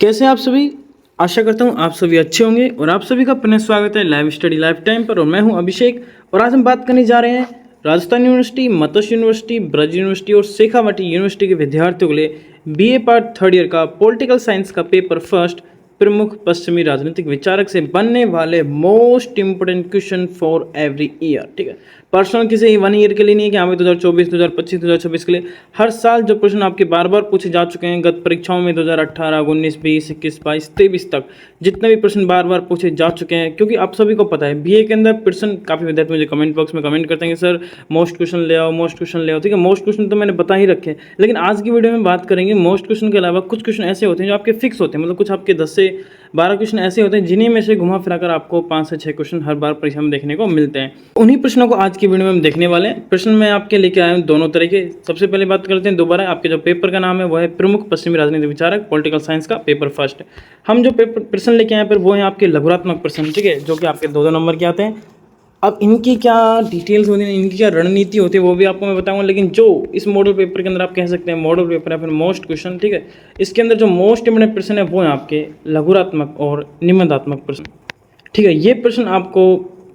कैसे हैं आप सभी। आशा करता हूँ आप सभी अच्छे होंगे और आप सभी का पुनः स्वागत है लाइव स्टडी लाइफ टाइम पर। और मैं हूँ अभिषेक और आज हम बात करने जा रहे हैं राजस्थान यूनिवर्सिटी, मत्स्य यूनिवर्सिटी, ब्रज यूनिवर्सिटी और शेखावाटी यूनिवर्सिटी के विद्यार्थियों के लिए बीए पार्ट थर्ड ईयर का पॉलिटिकल साइंस का पेपर फर्स्ट प्रमुख पश्चिमी राजनीतिक विचारक से बनने वाले most important question for every year. ठीक है, पर्सनल किसी 1 ईयर के लिए नहीं है कि हमें 2024, 2025, 2026 के लिए हर साल जो प्रश्न आपके बार बार पूछे जा चुके हैं गत परीक्षाओं में 2018, 19, 20, 21, 22, 23 तक जितने भी प्रश्न बार बार पूछे जा चुके हैं, क्योंकि आप सभी को पता है बीए के अंदर प्रश्न काफ़ी विद्यार्थी मुझे कमेंट बॉक्स में कमेंट करते हैं कि सर मोस्ट क्वेश्चन ले आओ, मोस्ट क्वेश्चन ले आओ। ठीक है, मोस्ट क्वेश्चन तो मैंने बता ही रखे, लेकिन आज की वीडियो में बात करेंगे मोस्ट क्वेश्चन के अलावा कुछ क्वेश्चन ऐसे होते हैं जो आपके फिक्स होते हैं, मतलब कुछ आपके 10 से 12 क्वेश्चन ऐसे होते हैं जिन्हीं में से घुमा फिराकर आपको 5 से 6 क्वेश्चन हर बार परीक्षा में देखने को मिलते हैं। उन्हीं प्रश्नों को आज की वीडियो में हम देखने वाले हैं। प्रश्न मैं आपके लेके आया हूँ दोनों तरह के। सबसे पहले बात करते हैं दोबारा, आपके जो पेपर का नाम है वो है प्रमुख पश्चिमी राजनीतिक विचारक पॉलिटिकल साइंस का पेपर फर्स्ट। हम जो पेपर प्रश्न लेके आए पर वो है आपके लघुरात्मक प्रश्न, ठीक है, जो कि आपके 2 नंबर के आते हैं। अब इनकी क्या डिटेल्स होती हैं, इनकी क्या रणनीति होती है वो भी आपको मैं बताऊंगा, लेकिन जो इस मॉडल पेपर के अंदर आप कह सकते हैं मॉडल पेपर है फिर मोस्ट क्वेश्चन, ठीक है, इसके अंदर जो मोस्ट इंपोर्टेंट प्रश्न है वो है आपके लघुरात्मक और निबंधात्मक प्रश्न। ठीक है, ये प्रश्न आपको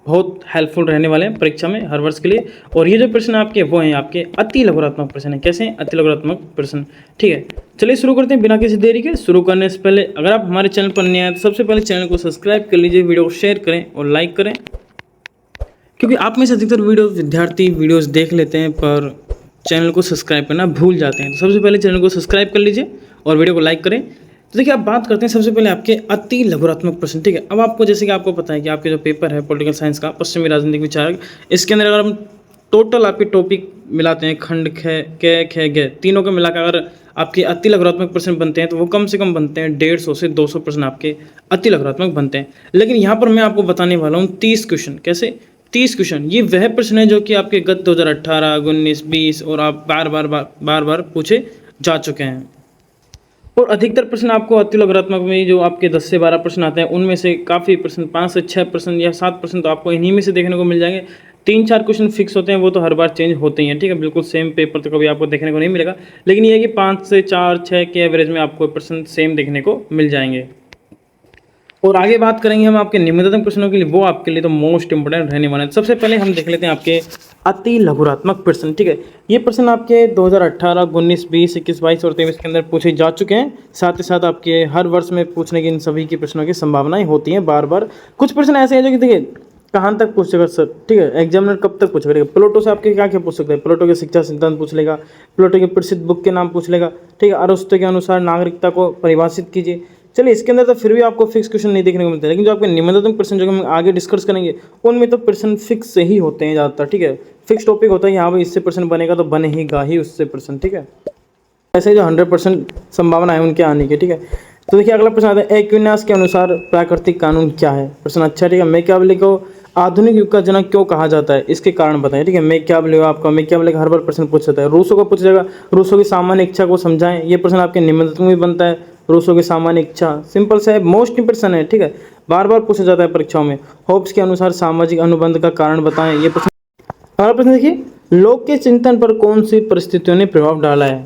बहुत हेल्पफुल रहने वाले हैं परीक्षा में हर वर्ष के लिए। और ये जो प्रश्न आपके वो हैं आपके अति लघुरात्मक प्रश्न है। कैसे हैं? अति लघुरात्मक प्रश्न। ठीक है, चलिए शुरू करते हैं बिना किसी देरी के। शुरू करने से पहले अगर आप हमारे चैनल पर नए आए तो सबसे पहले चैनल को सब्सक्राइब कर लीजिए, वीडियो को शेयर करें और लाइक करें, क्योंकि आप में से अधिकतर विद्यार्थी वीडियोस देख लेते हैं पर चैनल को सब्सक्राइब करना भूल जाते हैं। तो सबसे पहले चैनल को सब्सक्राइब कर लीजिए और वीडियो को लाइक करें। तो देखिए, आप बात करते हैं सबसे पहले आपके अति लघुरात्मक प्रश्न। ठीक है, अब आपको जैसे कि आपको पता है कि आपके जो पेपर है पॉलिटिकल साइंस का पश्चिमी राजनीतिक विचारक, इसके अंदर अगर हम टोटल आपके टॉपिक मिलाते हैं खंड ख ग तीनों को मिलाकर अगर आपके अति लघुरात्मक प्रश्न बनते हैं तो वो कम से कम बनते हैं 150 से 200 प्रश्न आपके अति लघुरात्मक बनते हैं। लेकिन यहाँ पर मैं आपको बताने वाला हूँ 30 क्वेश्चन। कैसे 30 क्वेश्चन? ये वह प्रश्न है जो कि आपके गत 2018, 19, 20 और आप बार बार पूछे जा चुके हैं। और अधिकतर प्रश्न आपको अति लघुरात्मक में जो आपके 10 से 12 प्रश्न आते हैं उनमें से काफ़ी प्रश्न 5 से 6 प्रश्न या 7 प्रश्न तो आपको इन्हीं में से देखने को मिल जाएंगे। 3-4 क्वेश्चन फिक्स होते हैं, वो तो हर बार चेंज होते ही हैं। ठीक है, बिल्कुल सेम पेपर तो कभी आपको देखने को नहीं मिलेगा, लेकिन ये है कि 5 से 4, 6 के एवरेज में आपको प्रश्न सेम देखने को मिल जाएंगे। और आगे बात करेंगे हम आपके निबंधात्मक प्रश्नों के लिए, वो आपके लिए तो मोस्ट इंपोर्टेंट रहने वाले हैं। सबसे पहले हम देख लेते हैं आपके अति लघुरात्मक प्रश्न। ठीक है, ये प्रश्न आपके 2018, 19, 20, 21, 22 और 23 के अंदर पूछे जा चुके हैं। साथ ही साथ आपके हर वर्ष में पूछने की इन सभी की प्रश्नों की संभावनाएं होती हैं बार बार। कुछ प्रश्न ऐसे हैं जो कि देखिए कहाँ तक पूछेगा सर, ठीक है, एग्जामिनर कब तक पूछेगा। प्लेटो से आपके क्या क्या पूछ सकते हैं? प्लेटो के शिक्षा सिद्धांत पूछ लेगा, प्लेटो की प्रसिद्ध बुक के नाम पूछ लेगा, ठीक है, अरस्तु के अनुसार नागरिकता को परिभाषित कीजिए। चलिए, इसके अंदर तो फिर भी आपको फिक्स क्वेश्चन नहीं देखने को मिलते हैं, लेकिन जो आपके निबंधात्मक प्रश्न जो हम आगे डिस्कस करेंगे उनमें तो प्रश्न फिक्स से ही होते हैं ज़्यादातर। ठीक है, फिक्स टॉपिक होता है यहाँ पर इससे प्रश्न बनेगा तो बनेगा ही उससे प्रश्न। ठीक है, ऐसे जो 100% संभावना है उनके आने की। ठीक है, तो देखिए अगला प्रश्न आता है एक्विनास के अनुसार प्राकृतिक कानून क्या है? प्रश्न अच्छा, ठीक है। मैकियावेली को आधुनिक युग का जनक क्यों कहा जाता है? इसके कारण बताएं। ठीक है, मैकियावेली आपका मैकियावेली का हर बार प्रश्न पूछ सकता है। रूसो का पूछ जाएगा, रूसो की सामान्य इच्छा को समझाएं। ये प्रश्न आपके निबंधात्मक में बनता है। रूसो की सामान्य इच्छा सिंपल सा है, मोस्ट इंप्रेशन है। ठीक है, बार बार पूछा जाता है परीक्षाओं में। होब्स के अनुसार सामाजिक अनुबंध का कारण बताएं। ये प्रश्न। अगला प्रश्न देखिए, लोक के चिंतन पर कौन सी परिस्थितियों ने प्रभाव डाला है?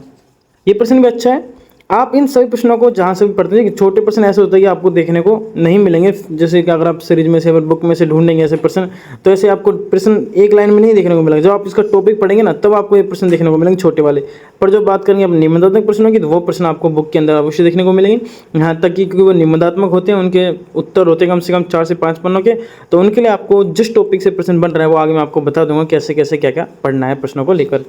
ये प्रश्न भी अच्छा है। आप इन सभी प्रश्नों को जहाँ से भी पढ़ते हैं कि छोटे प्रश्न ऐसे होते हैं कि आपको देखने को नहीं मिलेंगे, जैसे कि अगर आप सीरीज में से बुक में से ढूंढेंगे ऐसे प्रश्न तो ऐसे आपको प्रश्न एक लाइन में नहीं देखने को मिलेगा। जब आप इसका टॉपिक पढ़ेंगे ना तब आपको ये प्रश्न देखने को मिलेंगे छोटे वाले। पर जब बात करेंगे अब निबंधात्मक प्रश्नों की तो वो प्रश्न आपको बुक के अंदर अवश्य देखने को मिलेंगे। यहाँ तक कि क्योंकि वो निबंधात्मक होते हैं, उनके उत्तर होते हैं कम से कम 4 से 5 पन्नों के, तो उनके लिए आपको जिस टॉपिक से प्रश्न बन रहा है वो आगे मैं आपको बता दूंगा कैसे कैसे क्या क्या पढ़ना है प्रश्नों को लेकर।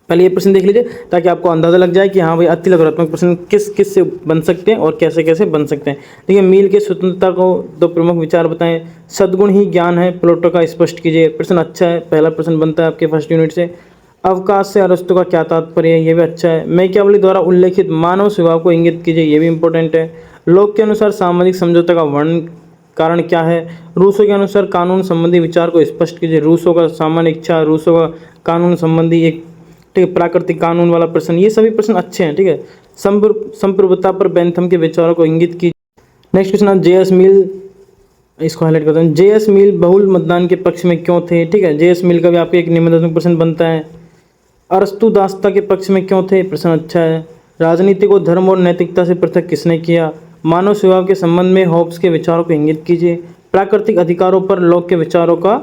पहले ये प्रश्न देख लीजिए ताकि आपको अंदाज़ा लग जाए कि हाँ भाई अति लघुरात्मक प्रश्न किस किस से बन सकते हैं और कैसे कैसे बन सकते हैं। देखिए, मील के स्वतंत्रता को 2 प्रमुख विचार बताएं। सद्गुण ही ज्ञान है, प्लेटो का स्पष्ट कीजिए। प्रश्न अच्छा है, पहला प्रश्न बनता है आपके फर्स्ट यूनिट से। अवकाश से अरस्तु का क्या तात्पर्य है? ये भी अच्छा है। मैकियावेली द्वारा उल्लेखित मानव स्वभाव को इंगित कीजिए। ये भी इंपॉर्टेंट है। लोक के अनुसार सामाजिक समझौता का वर्णन कारण क्या है? रूसो के अनुसार कानून संबंधी विचार को स्पष्ट कीजिए। रूसो का सामान्य इच्छा, रूसो का कानून संबंधी एक, ठीक है, प्राकृतिक कानून वाला प्रश्न, ये सभी प्रश्न अच्छे हैं। ठीक है, संप्रभुता पर बेंथम के विचारों को इंगित की। नेक्स्ट क्वेश्चन है जे.एस. मिल, इसको हाईलाइट करते हैं। जे.एस. मिल बहुल मतदान के पक्ष में क्यों थे? ठीक है, जे.एस. मिल का भी आपको एक निबंधात्मक प्रश्न बनता है। अरस्तु दासता के पक्ष में क्यों थे? प्रश्न अच्छा है। राजनीति को धर्म और नैतिकता से पृथक किसने किया? मानव स्वभाव के संबंध में होब्स के विचारों को इंगित कीजिए। प्राकृतिक अधिकारों पर लॉक के विचारों का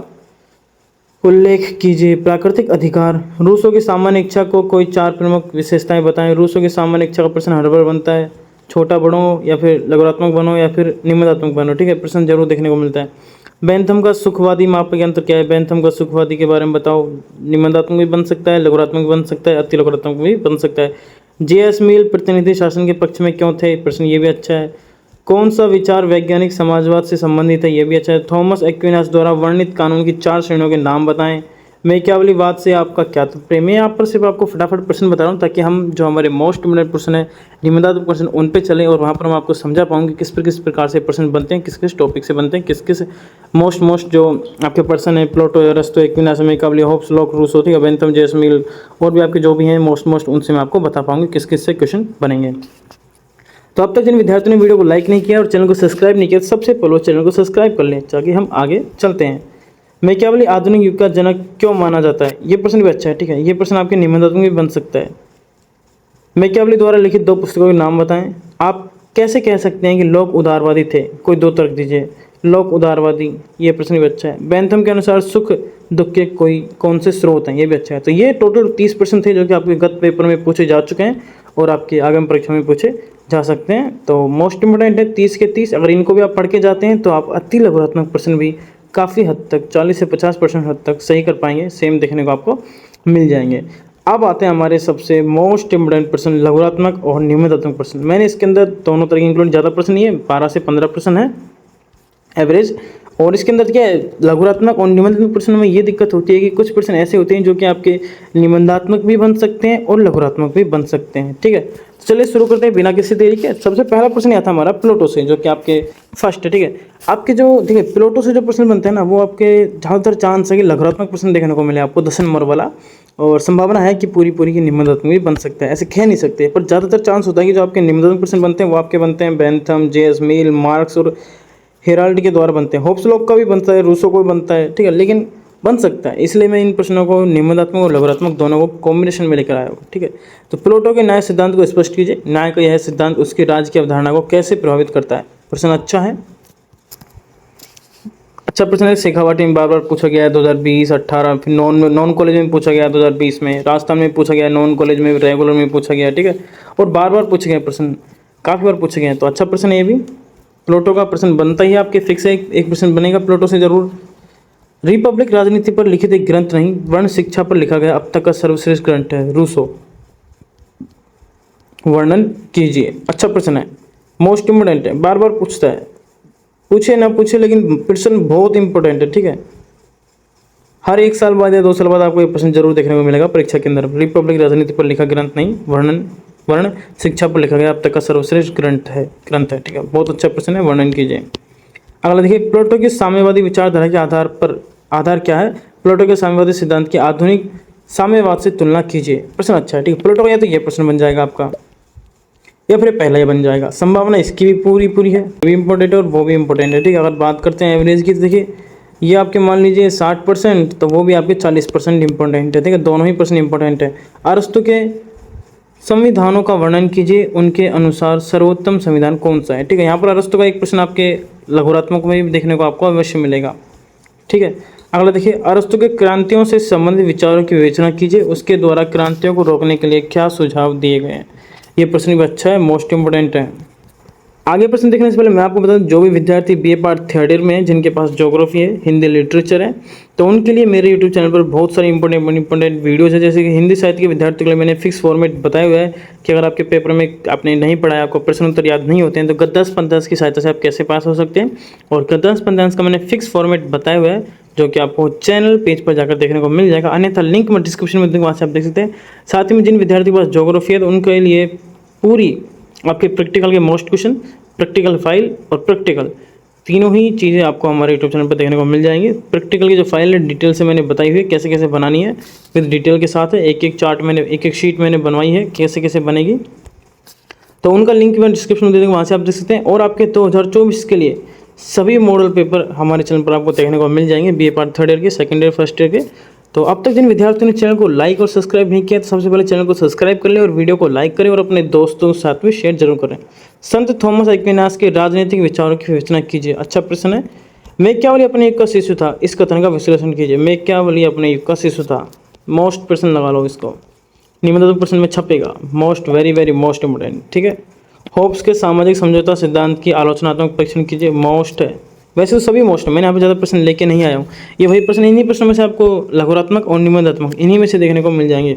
उल्लेख कीजिए। प्राकृतिक अधिकार, रूसों की सामान्य इच्छा को कोई 4 प्रमुख विशेषताएं बताएं। रूसों की सामान्य इच्छा का प्रश्न हर बार बनता है, छोटा बनो या फिर लघुरात्मक बनो या फिर निम्नात्मक बनो, ठीक है, प्रश्न जरूर देखने को मिलता है। बेंथम का सुखवादी माप यंत्र क्या है? बेंथम का सुखवादी के बारे में बताओ। निम्नात्मक भी बन सकता है, लघुरात्मक भी बन सकता है, अति लघुरात्मक भी बन सकता है। जे.एस. मिल प्रतिनिधि शासन के पक्ष में क्यों थे? प्रश्न ये भी अच्छा है। कौन सा विचार वैज्ञानिक समाजवाद से संबंधित है? ये भी अच्छा है। थॉमस एक्विनास द्वारा वर्णित कानून की 4 श्रेणियों के नाम बताएं। मैकियावलीवाद से आपका क्या तात्पर्य? मैं यहाँ पर सिर्फ आपको फटाफट प्रश्न बता रहा हूँ ताकि हम जो हमारे मोस्ट इम्पोर्टेंट प्रश्न है, निम्नात्मक प्रश्न, उन पे चलें और वहाँ पर मैं आपको समझा पाऊँगी किस प्रकार से प्रश्न बनते हैं, किस किस टॉपिक से बनते हैं, किस किस मोस्ट जो आपके पर्सन है, Plato, Aristotle, Aquinas, Machiavelli, Hobbes, Locke, Rousseau, ठीक है, बेंथम, जे.एस. मिल और भी आपके जो भी हैं मोस्ट उनसे मैं आपको बता पाऊँगी किस किस से क्वेश्चन बनेंगे। तो अब तक जिन विद्यार्थियों ने वीडियो को लाइक नहीं किया और चैनल को सब्सक्राइब नहीं किया, सबसे पहले चैनल को सब्सक्राइब कर लें ताकि हम आगे चलते हैं। मैकियावेली आधुनिक युग का जनक क्यों माना जाता है? ये प्रश्न भी अच्छा है, ठीक है, ये प्रश्न आपके निबंधात्मक भी बन सकता है। मैकियावेली द्वारा लिखित 2 पुस्तकों के नाम बताएं। आप कैसे कह सकते हैं कि लोग उदारवादी थे? कोई 2 तर्क दीजिए। लोग उदारवादी, ये प्रश्न भी अच्छा है। बेंथम के अनुसार सुख दुख के कौन से स्रोत हैं? ये भी अच्छा है। तो ये टोटल 30 प्रश्न थे जो कि आपके गत पेपर में पूछे जा चुके हैं और आपकी आगामी परीक्षा में पूछे जा सकते हैं। तो मोस्ट इंपोर्टेंट है 30 के 30। अगर इनको भी आप पढ़ के जाते हैं तो आप अति लघुरात्मक प्रश्न भी काफ़ी हद तक 40 से 50% हद तक सही कर पाएंगे, सेम देखने को आपको मिल जाएंगे। अब आते हैं हमारे सबसे मोस्ट इंपोर्टेंट प्रश्न, लघुरात्मक और निम्नात्मक प्रश्न। मैंने इसके अंदर दोनों तरह के इंक्लूड, ज़्यादा प्रश्न नहीं है, 12 से 15 प्रश्न है एवरेज। और इसके अंदर क्या है, लघुरात्मक और निबंधात्मक प्रश्न में ये दिक्कत होती है कि कुछ प्रश्न ऐसे होते हैं जो कि आपके निबंधात्मक भी बन सकते हैं और लघुरात्मक भी बन सकते हैं, ठीक है। तो चलिए शुरू करते हैं बिना किसी देरी के। सबसे पहला प्रश्न आता हमारा प्लेटो से, जो कि आपके फर्स्ट है, ठीक है। आपके जो देखिए प्लेटो से जो प्रश्न बनते हैं ना, वो आपके ज़्यादातर चांस है कि लघुरात्मक प्रश्न देखने को मिले आपको 10 नंबर वाला, और संभावना है कि पूरी की निबंधात्मक भी बन सकता है, ऐसे कह नहीं सकते, पर ज़्यादातर चांस होता है कि जो आपके निबंधात्मक प्रश्न बनते हैं वो आपके बनते हैं बेंथम, जे.एस. मिल, मार्क्स और हेराल्ड के द्वारा बनते हैं। होब्स लॉक का भी बनता है, रूसो को भी बनता है, ठीक है, लेकिन बन सकता है। इसलिए मैं इन प्रश्नों को निबंधात्मक और लघुरात्मक दोनों को कॉम्बिनेशन में लेकर आया हूँ, ठीक है। तो प्लेटो के न्याय सिद्धांत को स्पष्ट कीजिए। न्याय का यह सिद्धांत उसके राज्य की अवधारणा को कैसे प्रभावित करता है? प्रश्न अच्छा है, अच्छा प्रश्न है। शेखावाटी में बार बार पूछा गया है 2020, 18, फिर नॉन कॉलेज में पूछा गया 2020 में, राजस्थान में पूछा गया, नॉन कॉलेज में, रेगुलर में पूछा गया, ठीक है, और बार बार पूछे गए प्रश्न, काफ़ी बार पूछे गए हैं। तो अच्छा प्रश्न है ये भी। प्लेटो का प्रश्न बनता ही है आपके, फिक्स है, एक प्रश्न बनेगा प्लेटो से जरूर। रिपब्लिक राजनीति पर लिखित एक ग्रंथ नहीं, वर्ण शिक्षा पर लिखा गया अब तक का सर्वश्रेष्ठ ग्रंथ है, रूसो, वर्णन कीजिए। अच्छा प्रश्न है, मोस्ट इंपोर्टेंट है, बार बार पूछता है, पूछे ना पूछे लेकिन प्रश्न बहुत इंपॉर्टेंट है, ठीक है। हर 1 साल बाद या 2 साल बाद आपको ये प्रश्न जरूर देखने को मिलेगा परीक्षा के अंदर। रिपब्लिक राजनीति पर लिखा ग्रंथ नहीं, वर्ण शिक्षा पर लिखा गया अब तक का सर्वश्रेष्ठ ग्रंथ है, ठीक है, बहुत अच्छा प्रश्न है, वर्णन कीजिए। अगला देखिए, प्लेटो की साम्यवादी विचारधारा के आधार क्या है? प्लेटो के साम्यवादी सिद्धांत की आधुनिक साम्यवाद से तुलना कीजिए। प्रश्न अच्छा है, ठीक है। प्लेटो का या तो ये प्रश्न बन जाएगा आपका, या फिर पहला ही बन जाएगा। संभावना इसकी भी पूरी है, ये भी इंपॉर्टेंट है और वो भी इंपॉर्टेंट है, ठीक है। अगर बात करते हैं एवरेज की, तो देखिए ये आपके मान लीजिए 60%, तो वो भी आपके 40% इंपॉर्टेंट है, ठीक है, दोनों ही प्रश्न इंपॉर्टेंट है। अरस्तु के संविधानों का वर्णन कीजिए, उनके अनुसार सर्वोत्तम संविधान कौन सा है? ठीक है, यहाँ पर अरस्तु का एक प्रश्न आपके लघुरात्मक में भी देखने को आपको अवश्य मिलेगा, ठीक है। अगला देखिए, अरस्तु के क्रांतियों से संबंधित विचारों की विवेचना कीजिए, उसके द्वारा क्रांतियों को रोकने के लिए क्या सुझाव दिए गए हैं? ये प्रश्न भी अच्छा है, मोस्ट इंपोर्टेंट है। आगे प्रश्न देखने से पहले मैं आपको बता दूं, जो भी विद्यार्थी बीए पार्ट 3 ईयर में हैं, जिनके पास ज्योग्राफी है, हिंदी लिटरेचर है, तो उनके लिए मेरे यूट्यूब चैनल पर बहुत सारी इंपॉर्टेंट वीडियोस है। जैसे कि हिंदी साहित्य के विद्यार्थियों के लिए मैंने फिक्स फॉर्मेट बताया हुआ है कि अगर आपके पेपर में आपने नहीं पढ़ा है, आपको प्रश्न उत्तर याद नहीं होते हैं, तो गद्दांश पद्यांश की सहायता से आप कैसे पास हो सकते हैं, और गद्दांश पद्यांश का मैंने फिक्स फॉर्मेट बताया हुआ है, जो कि आपको चैनल पेज पर जाकर देखने को मिल जाएगा, अन्यथा लिंक मैं डिस्क्रिप्शन में दूंगा, वहाँ से आप देख सकते हैं। साथ ही में जिन विद्यार्थी के पास ज्योग्राफी है, तो उनके लिए पूरी आपके प्रैक्टिकल के मोस्ट क्वेश्चन, प्रैक्टिकल फाइल और प्रैक्टिकल, तीनों ही चीज़ें आपको हमारे यूट्यूब चैनल पर देखने को मिल जाएंगी। प्रैक्टिकल की जो फाइल है डिटेल से मैंने बताई हुई है, कैसे कैसे बनानी है, विद डिटेल के साथ है। एक चार्ट मैंने, एक शीट मैंने बनवाई है, कैसे कैसे बनेगी, तो उनका लिंक मैं डिस्क्रिप्शन में दे दूँगा, वहाँ से आप देख सकते हैं। और आपके 2024 के लिए सभी मॉडल पेपर हमारे चैनल पर आपको देखने को मिल जाएंगे, बीए पार्ट 3 ईयर के, 2nd ईयर, 1st ईयर के, तो अब तक जिन विद्यार्थियों ने चैनल को लाइक और सब्सक्राइब नहीं किया तो सबसे पहले चैनल को सब्सक्राइब कर लें और वीडियो को लाइक करें और अपने दोस्तों के साथ में शेयर जरूर करें। संत थॉमस एक्विनास के राजनीतिक विचारों की विवेचना कीजिए। अच्छा प्रश्न है। मैकियावेली अपने युग का शिशु था, इस कथन का विश्लेषण कीजिए। मैकियावेली अपने युग का शिशु था, मोस्ट प्रश्न लगा लो इसको, निम्नलिखित प्रश्न में छपेगा, most very very most important. ठीक है। होब्स के सामाजिक समझौता सिद्धांत की आलोचनात्मक परीक्षण कीजिए, मोस्ट है। वैसे तो सभी मोस्ट है, मैंने यहाँ पे ज़्यादा प्रश्न लेके नहीं आया हूँ। ये वही प्रश्न, इन्हीं प्रश्नों में से आपको लघुरात्मक और निबंधात्मक इन्हीं में से देखने को मिल जाएंगे।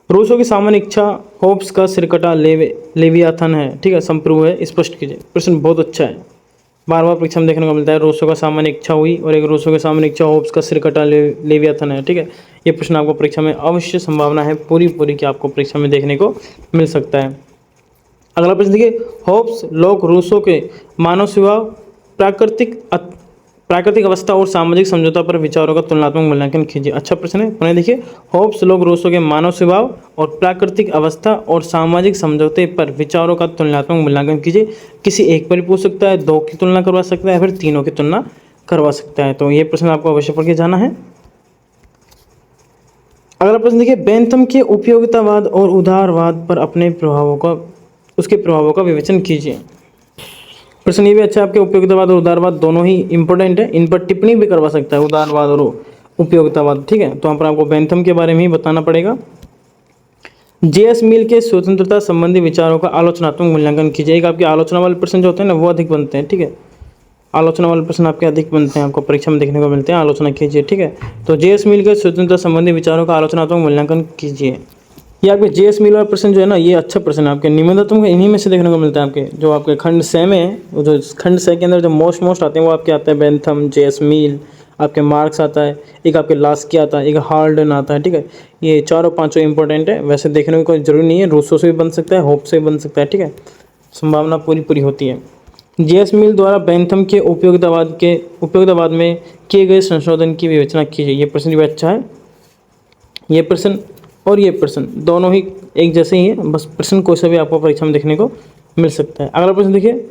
रूसो की सामान्य इच्छा, होब्स का सिरकटा लेवियाथन है। ठीक है, संप्रभु है, स्पष्ट कीजिए। प्रश्न बहुत अच्छा है, बार बार परीक्षा में देखने को मिलता है। रूसो का सामान्य इच्छा हुई और एक रूसो की सामान्य इच्छा, होब्स का सिरकटा लेवियाथन है। ठीक है, ये प्रश्न आपको परीक्षा में अवश्य संभावना है पूरी कि आपको परीक्षा में देखने को मिल सकता है। अगला प्रश्न देखिए, होब्स लोग रूसो के मानव स्वभाव, प्राकृतिक अवस्था और सामाजिक समझौता पर विचारों का तुलनात्मक मूल्यांकन कीजिए। अच्छा प्रश्न है। पुनः देखिए, होब्स लोग रूसो के मानव स्वभाव और प्राकृतिक अवस्था और सामाजिक समझौते पर विचारों का तुलनात्मक मूल्यांकन कीजिए। किसी एक पर ही पूछ सकता है, दो की तुलना करवा सकता है, फिर तीनों की तुलना करवा सकता है। तो ये प्रश्न आपको अवश्य पढ़ के जाना है। अगला प्रश्न देखिए, बेंथम के उपयोगितावाद और उदारवाद पर अपने उसके प्रभावों का विवेचन कीजिए। प्रश्न ये भी अच्छा है आपके, उपयोगितावाद और उदारवाद दोनों ही इंपॉर्टेंट है, इन पर टिप्पणी भी करवा सकता है, उदारवाद और उपयोगितावाद। ठीक है, तो यहाँ पर आपको बेंथम के बारे में ही बताना पड़ेगा। जेएस मिल के स्वतंत्रता संबंधी विचारों का आलोचनात्मक मूल्यांकन कीजिए। एक आपके आलोचना वाले प्रश्न जो होते हैं ना वो अधिक बनते हैं। ठीक है, आलोचना वाले प्रश्न आपके अधिक बनते हैं, आपको परीक्षा में देखने को मिलते हैं। आलोचना कीजिए। ठीक है, तो जेएस मिल के स्वतंत्रता संबंधी विचारों का आलोचनात्मक मूल्यांकन कीजिए। ये आपके जेएस मिल वाला प्रश्न जो है ना, ये अच्छा प्रश्न है आपके, निबंधात्मक इन्हीं में से देखने को मिलता है आपके। जो आपके खंड से में, जो खंड से के अंदर जो मोस्ट आते हैं वो आपके आते हैं बेंथम, जेएस मिल, आपके मार्क्स आता है, एक आपके लास्की आता है, एक हाल्डन आता है। ठीक है, ये चारों पांचों इंपॉर्टेंट है। वैसे देखने की कोई जरूरी नहीं है, रूसो से भी बन सकता है, होप से भी बन सकता है। ठीक है, संभावना पूरी होती है। जेएस मिल द्वारा बेंथम के उपयोगितावाद में किए गए संशोधन की विवेचना कीजिए। ये प्रश्न भी अच्छा है। ये प्रश्न और ये प्रश्न दोनों ही एक जैसे ही है, बस प्रश्न कोई सा भी आपको परीक्षा में देखने को मिल सकता है। अगला प्रश्न देखिए,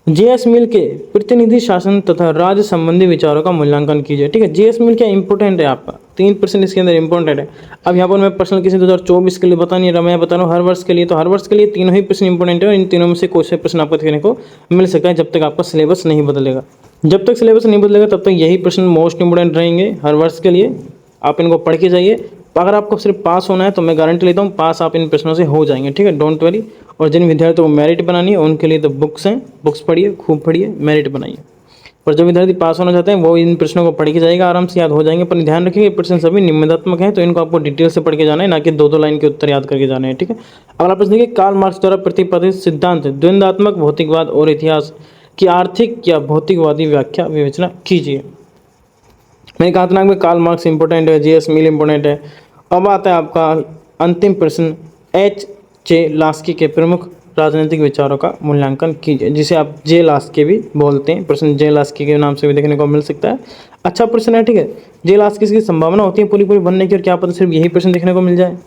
जेएस मिल के प्रतिनिधि शासन तथा राज्य संबंधी विचारों का मूल्यांकन कीजिए। ठीक है, जेएस मिल क्या इंपॉर्टेंट है आपका, 3% इसके अंदर इंपॉर्टेंट है। अब यहाँ पर मैं पर्सनल किसी 2024 के लिए बता नहीं रहा, मैं बता रहा हूँ हर वर्ष के लिए। तो हर वर्ष के लिए तीनों ही प्रश्न इंपॉर्टेंट है और इन तीनों में से कोई से प्रश्न आपको देखने को मिल सकता है जब तक आपका सिलेबस नहीं बदलेगा। जब तक सिलेबस नहीं बदलेगा तब तक यही प्रश्न मोस्ट इंपॉर्टेंट रहेंगे हर वर्ष के लिए। आप इनको पढ़ के जाइए। अगर आपको सिर्फ पास होना है तो मैं गारंटी लेता हूँ पास आप इन प्रश्नों से हो जाएंगे। ठीक है, डोंट वरी। और जिन विद्यार्थियों को मेरिट बनानी है उनके लिए तो बुक्स हैं, बुक्स पढ़िए, खूब पढ़िए, मेरिट बनाइए। और जो विद्यार्थी पास होना चाहते हैं वो इन प्रश्नों को पढ़ के जाएगा, आराम से याद हो जाएंगे। पर ध्यान रखिए प्रश्न सभी निबंधात्मक हैं, तो इनको आपको डिटेल से पढ़ के जाना है, ना कि दो लाइन के उत्तर याद करके जाने हैं। ठीक है, अगला प्रश्न देखिए, कार्ल मार्क्स द्वारा प्रतिपादित सिद्धांत द्वंद्वात्मक भौतिकवाद और इतिहास की आर्थिक या भौतिकवादी व्याख्या विवेचना कीजिए। मैंने कहा था ना कार्ल मार्क्स इंपॉर्टेंट है, जेएस मिल इंपॉर्टेंट है। अब आता है आपका अंतिम प्रश्न, H.J. लास्की के प्रमुख राजनीतिक विचारों का मूल्यांकन कीजिए, जिसे आप जे लास्की भी बोलते हैं। प्रश्न जे लास्की के नाम से भी देखने को मिल सकता है। अच्छा प्रश्न है। ठीक है, जे लास्की की संभावना होती है पूरी बनने की, और क्या पता सिर्फ यही प्रश्न देखने को मिल जाए।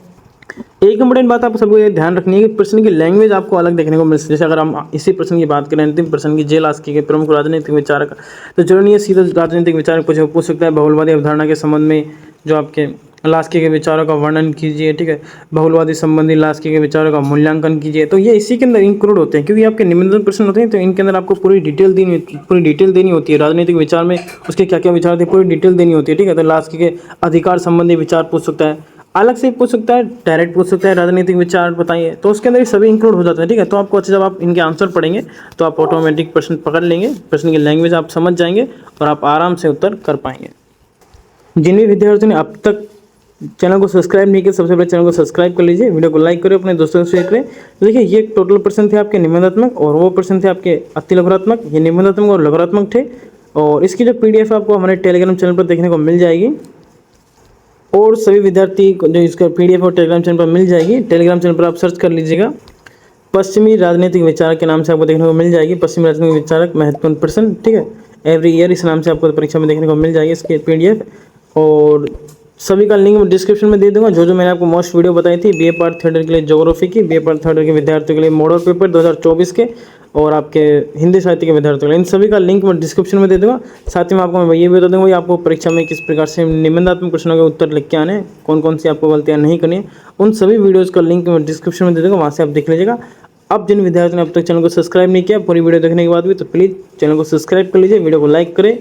एक इंपॉर्टेंट बात आप सबको ये ध्यान रखनी है कि प्रश्न की लैंग्वेज आपको अलग देखने को मिल सकती है। जैसे अगर हम इसी प्रश्न की बात करें, अंतिम प्रश्न की, जे लास्की के प्रमुख राजनीतिक विचारक, तो जरूरी नहीं है सीधा राजनीतिक विचारक कुछ पूछ सकता है। बहुलवादी अवधारणा के संबंध में जो आपके लास्की के विचारों का वर्णन कीजिए। ठीक है, बहुलवादी संबंधी लास्की के विचारों का मूल्यांकन कीजिए। तो ये इसी के अंदर इंक्लूड होते हैं, क्योंकि आपके निबंधन प्रश्न होते हैं तो इनके अंदर आपको पूरी डिटेल देनी होती है। राजनीतिक विचार में उसके क्या क्या विचार थे पूरी डिटेल देनी होती है। ठीक है, तो लास्की के अधिकार संबंधी विचार पूछ सकता है, अलग से पूछ सकता है, डायरेक्ट पूछ सकता है, राजनीतिक विचार बताइए, तो उसके अंदर ये सभी इंक्लूड हो जाते हैं। ठीक है, तो आपको अच्छा, जब आप इनके आंसर पढ़ेंगे तो आप ऑटोमेटिक प्रश्न पकड़ लेंगे, प्रश्न की लैंग्वेज आप समझ जाएंगे और आप आराम से उत्तर कर पाएंगे। जिन भी विद्यार्थियों ने अब तक चैनल को सब्सक्राइब नहीं किया, सबसे पहले चैनल को सब्सक्राइब कर लीजिए, वीडियो को लाइक करें, अपने दोस्तों से शेयर करें। तो देखिए, ये टोटल प्रश्न थे आपके निबंधात्मक, और वो प्रश्न थे आपके अति लघुरात्मक। ये निबंधात्मक और लघुरात्मक थे, और इसकी जो PDF आपको हमारे टेलीग्राम चैनल पर देखने को मिल जाएगी। और सभी विद्यार्थी को जो इसका PDF और टेलीग्राम चैनल पर मिल जाएगी। टेलीग्राम चैनल पर आप सर्च कर लीजिएगा, पश्चिमी राजनीतिक विचारक के नाम से आपको देखने को मिल जाएगी। पश्चिमी राजनीतिक विचारक महत्वपूर्ण प्रश्न, ठीक है, एवरी ईयर, इस नाम से आपको परीक्षा में देखने को मिल जाएगी इसके PDF। और सभी का लिंक मैं डिस्क्रिप्शन में दे दूंगा। जो मैंने आपको मोस्ट वीडियो बताई थी, BA पार्ट 3 के लिए ज्योग्राफी की, BA पार्ट 3 के विद्यार्थियों के लिए मॉडल पेपर 2024 के, और आपके हिंदी साहित्य के विद्यार्थियों के लिए, इन सभी का लिंक मैं डिस्क्रिप्शन में दे दूँगा। साथ ही में आपको मैं ये भी बता दूँगा कि आपको परीक्षा में किस प्रकार से निबंधात्मक प्रश्नों के उत्तर लिख के आने हैं, कौन कौन सी आपको गलतियाँ नहीं करनी है, उन सभी वीडियोज़ का लिंक मैं डिस्क्रिप्शन में दे दूँगा, वहाँ से आप देख लीजिएगा। अब जिन विद्यार्थियों ने अब तक चैनल को सब्सक्राइब नहीं किया पूरी वीडियो देखने के बाद भी, तो प्लीज़ चैनल को सब्सक्राइब कर लीजिए, वीडियो को लाइक करें